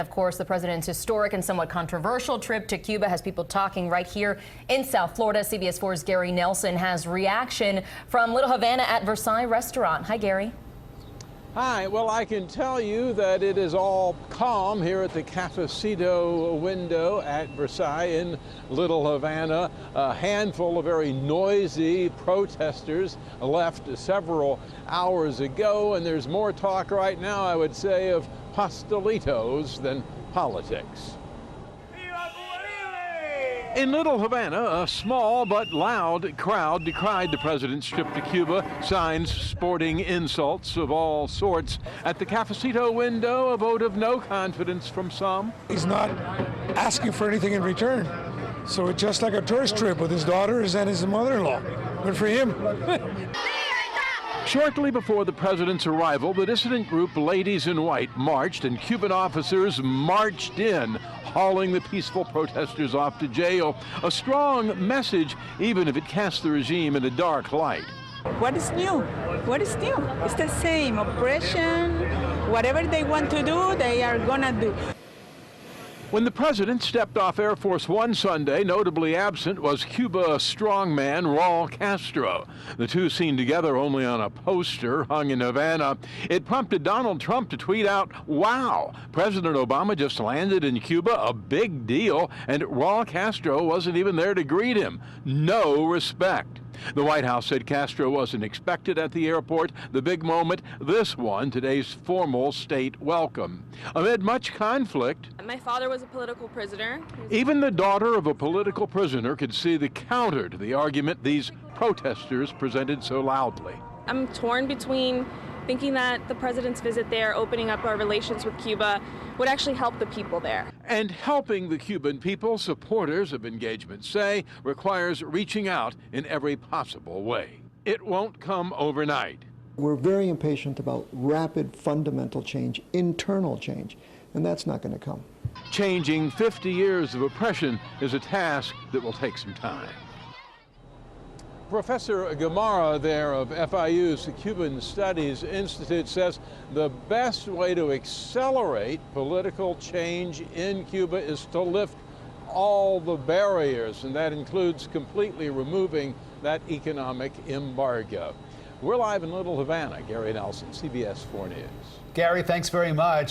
Of course, the president's historic and somewhat controversial trip to Cuba has people talking right here in South Florida. CBS 4's Gary Nelson has reaction from Little Havana at Versailles restaurant. Hi, Gary. Hi. Well, I can tell you that it is all calm here at the Cafecito window at Versailles in Little Havana. A handful of very noisy protesters left several hours ago, and there's more talk right now, I would say, of pastelitos than politics. In Little Havana, a small but loud crowd decried the president's trip to Cuba, signs sporting insults of all sorts. At the Cafecito window, a vote of no confidence from some. He's not asking for anything in return. So it's just like a tourist trip with his daughters and his mother-in-law. Good for him. Shortly before the president's arrival, the dissident group Ladies in White marched, and Cuban officers marched in, hauling the peaceful protesters off to jail. A strong message, even if it casts the regime in a dark light. What is new? What is new? It's the same oppression. Whatever they want to do, they are gonna do. When the president stepped off Air Force One Sunday, notably absent was Cuba strongman Raul Castro. The two seen together only on a poster hung in Havana. It prompted Donald Trump to tweet out, "Wow, President Obama just landed in Cuba, a big deal, and Raul Castro wasn't even there to greet him. No respect." The White House said Castro wasn't expected at the airport. The big moment, this one, today's formal state welcome. Amid much conflict, my father was a political prisoner. Even the daughter of a political prisoner could see the counter to the argument these protesters presented so loudly. I'm torn between thinking that the president's visit there, opening up our relations with Cuba, would actually help the people there. And helping the Cuban people, supporters of engagement say, requires reaching out in every possible way. It won't come overnight. We're very impatient about rapid, fundamental change, internal change, and that's not going to come. Changing 50 years of oppression is a task that will take some time. Professor Gamarra there of FIU's Cuban Studies Institute says the best way to accelerate political change in Cuba is to lift all the barriers, and that includes completely removing that economic embargo. We're live in Little Havana. Gary Nelson, CBS 4 News. Gary, thanks very much.